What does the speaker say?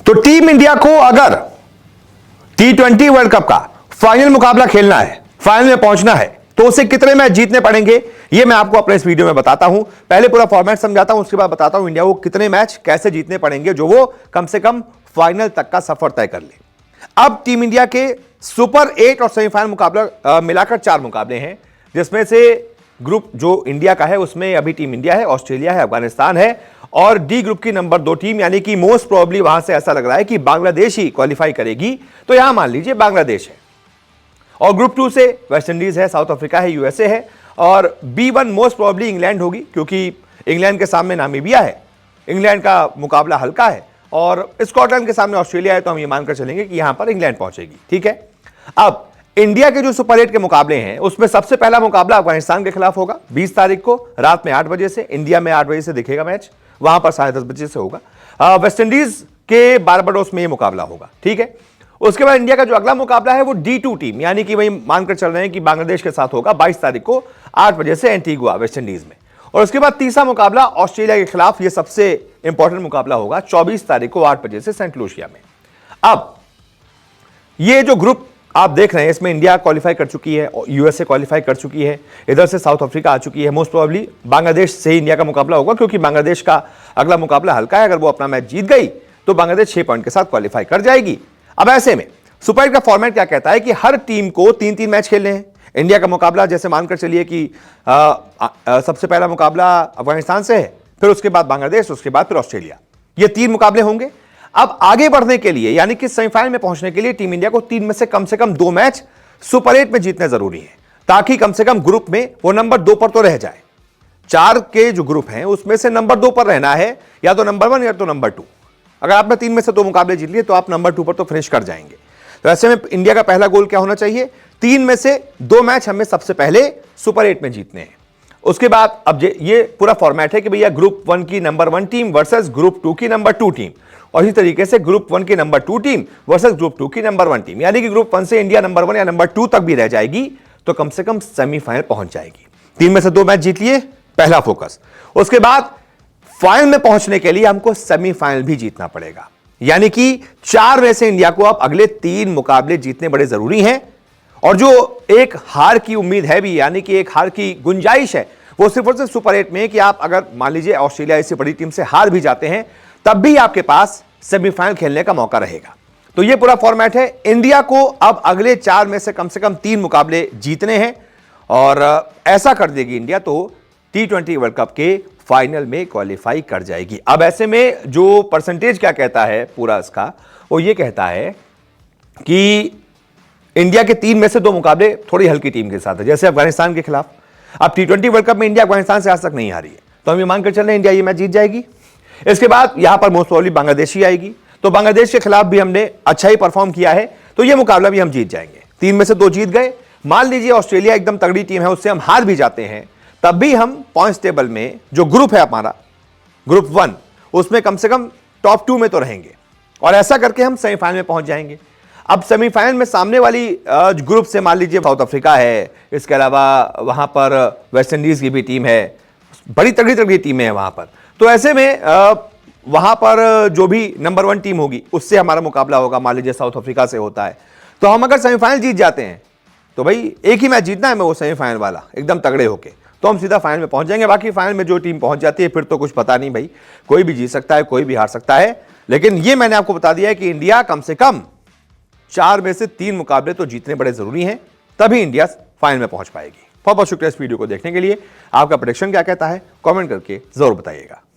तो team India को अगर T20 वर्ल्ड कप का फाइनल मुकाबला खेलना है, फाइनल में पहुंचना है, तो उसे कितने मैच जीतने पड़ेंगे, यह मैं आपको अपने इस वीडियो में बताता हूं। पहले पूरा फॉर्मेट समझाता हूं, उसके बाद बताता हूं इंडिया को कितने मैच कैसे जीतने पड़ेंगे जो वो कम से कम फाइनल तक का सफर तय कर ले। अब टीम इंडिया के सुपर 8 और सेमीफाइनल मुकाबला मिलाकर 4 मुकाबले हैं, जिसमें से ग्रुप जो इंडिया का है उसमें अभी टीम इंडिया है, ऑस्ट्रेलिया है, अफगानिस्तान है, और डी ग्रुप की नंबर 2 टीम यानी कि मोस्ट प्रोबेबली वहां से ऐसा लग रहा है कि बांग्लादेश ही क्वालिफाई करेगी, तो यहां मान लीजिए बांग्लादेश है। और ग्रुप 2 से वेस्ट इंडीज है, साउथ अफ्रीका है, यूएसए है, और B1 मोस्ट प्रोबेबली इंग्लैंड होगी, क्योंकि इंग्लैंड के सामने नामीबिया है, इंग्लैंड का मुकाबला हल्का है, और स्कॉटलैंड के सामने ऑस्ट्रेलिया है, तो हम ये मानकर चलेंगे कि यहां पर इंग्लैंड पहुंचेगी। ठीक है, अब इंडिया के जो सुपर 8 के मुकाबले हैं उसमें सबसे पहला मुकाबला अफगानिस्तान के खिलाफ होगा 20 तारीख को रात में 8 बजे से। इंडिया में 8 बजे से दिखेगा मैच, वहां पर 10:30 बजे से होगा। वेस्ट इंडीज के बारबाडोस में यह मुकाबला होगा। ठीक है, उसके बाद इंडिया का जो अगला मुकाबला है वो D2 टीम यानी कि वही मानकर चल रहे हैं कि बांग्लादेश के साथ होगा 22 तारीख को 8 बजे से एंटीगुआ वेस्ट इंडीज में। और उसके बाद तीसरा मुकाबला ऑस्ट्रेलिया के खिलाफ, यह सबसे इंपॉर्टेंट मुकाबला होगा 24 तारीख को 8 बजे से सेंट लूसिया में। अब ये जो ग्रुप आप देख रहे हैं इसमें इंडिया क्वालिफाई कर चुकी है, यूएसए क्वालिफाई कर चुकी है, इधर से साउथ अफ्रीका आ चुकी है। मोस्ट प्रोबेबली बांग्लादेश से इंडिया का मुकाबला होगा, क्योंकि बांग्लादेश का अगला मुकाबला हल्का है, अगर वो अपना मैच जीत गई तो बांग्लादेश 6 पॉइंट के साथ क्वालिफाई कर जाएगी। अब ऐसे में सुपर 8 का फॉर्मेट क्या कहता है कि हर टीम को 3-3 मैच खेलने हैं। इंडिया का मुकाबला जैसे मानकर चलिए कि सबसे पहला मुकाबला अफगानिस्तान से है, फिर उसके बाद बांग्लादेश, उसके बाद फिर ऑस्ट्रेलिया, ये 3 मुकाबले होंगे। अब आगे बढ़ने के लिए यानी कि सेमीफाइनल में पहुंचने के लिए टीम इंडिया को 3 में से कम 2 मैच सुपर 8 में जीतने जरूरी है, ताकि कम से कम ग्रुप में वो नंबर 2 पर तो रह जाए। 4 के जो ग्रुप हैं उसमें से नंबर 2 पर रहना है, या तो नंबर 1 या तो नंबर 2। अगर आपने 3 में से 2 मुकाबले जीत लिए तो आप नंबर 2 पर तो फिनिश कर जाएंगे। तो ऐसे में इंडिया का पहला गोल क्या होना चाहिए, 3 में से 2 मैच हमें सबसे पहले सुपर 8 में जीतने हैं। उसके बाद अब ये पूरा फॉर्मेट है कि भैया ग्रुप 1 की नंबर 1 टीम वर्सेस ग्रुप 2 की नंबर 2 टीम, और इसी तरीके से ग्रुप 1 की नंबर 2 टीम वर्सेस ग्रुप 2 की नंबर 1 टीम, यानी कि ग्रुप 1 से इंडिया नंबर 1 या नंबर 2 तक भी रह जाएगी तो कम से कम सेमीफाइनल पहुंच जाएगी। 3 में से 2 मैच जीत लिए, पहला फोकस। उसके बाद फाइनल में पहुंचने के लिए हमको सेमीफाइनल भी जीतना पड़ेगा, यानी कि 4 में से इंडिया को अब अगले 3 मुकाबले जीतने बड़े जरूरी हैं। और जो एक हार की उम्मीद है भी, यानी कि एक हार की गुंजाइश है, वो सिर्फ और सिर्फ सुपर 8 में है कि आप अगर मान लीजिए ऑस्ट्रेलिया ऐसी बड़ी टीम से हार भी जाते हैं तब भी आपके पास सेमीफाइनल खेलने का मौका रहेगा। तो ये पूरा फॉर्मेट है। इंडिया को अब अगले 4 में से कम 3 मुकाबले जीतने हैं, और ऐसा कर देगी इंडिया तो T20 वर्ल्ड कप के फाइनल में क्वालिफाई कर जाएगी। अब ऐसे में जो परसेंटेज क्या कहता है पूरा इसका, वो ये कहता है कि इंडिया के 3 में से 2 मुकाबले थोड़ी हल्की टीम के साथ है, जैसे अफगानिस्तान के खिलाफ। अब T20 वर्ल्ड कप में इंडिया अफगानिस्तान से आज तक नहीं हारी है, तो हम ये मानकर चल रहे हैं इंडिया ये मैच जीत जाएगी। इसके बाद यहां पर मोस्ट प्रोबेबली बांग्लादेश ही आएगी, तो बांग्लादेश के खिलाफ भी हमने अच्छा ही परफॉर्म किया है, तो ये मुकाबला भी हम जीत जाएंगे। 3 में से 2 जीत गए। मान लीजिए ऑस्ट्रेलिया एकदम तगड़ी टीम है, उससे हम हार भी जाते हैं, तब भी हम पॉइंट्स टेबल में जो ग्रुप है हमारा ग्रुप 1, उसमें कम से कम टॉप 2 में तो रहेंगे, और ऐसा करके हम सेमीफाइनल में पहुंच जाएंगे। अब सेमीफाइनल में सामने वाली ग्रुप से मान लीजिए साउथ अफ्रीका है, इसके अलावा वहां पर वेस्ट इंडीज की भी टीम है, बड़ी तगड़ी टीमें हैं वहां पर। तो ऐसे में वहां पर जो भी नंबर 1 टीम होगी उससे हमारा मुकाबला होगा, मान लीजिए साउथ अफ्रीका से होता है, तो हम अगर सेमीफाइनल जीत जाते हैं तो भाई एक ही मैच जीतना है हमें, वो सेमीफाइनल वाला एकदम तगड़े होके, तो हम सीधा फाइनल में पहुंच जाएंगे। बाकी फाइनल में जो टीम पहुंच जाती है फिर तो कुछ पता नहीं भाई, कोई भी जीत सकता है, कोई भी हार सकता है। लेकिन ये मैंने आपको बता दिया है कि इंडिया कम से कम 4 में से 3 मुकाबले तो जीतने बड़े जरूरी हैं, तभी इंडिया फाइनल में पहुंच पाएगी। बहुत बहुत शुक्रिया इस वीडियो को देखने के लिए। आपका प्रेडिक्शन क्या कहता है कमेंट करके जरूर बताइएगा।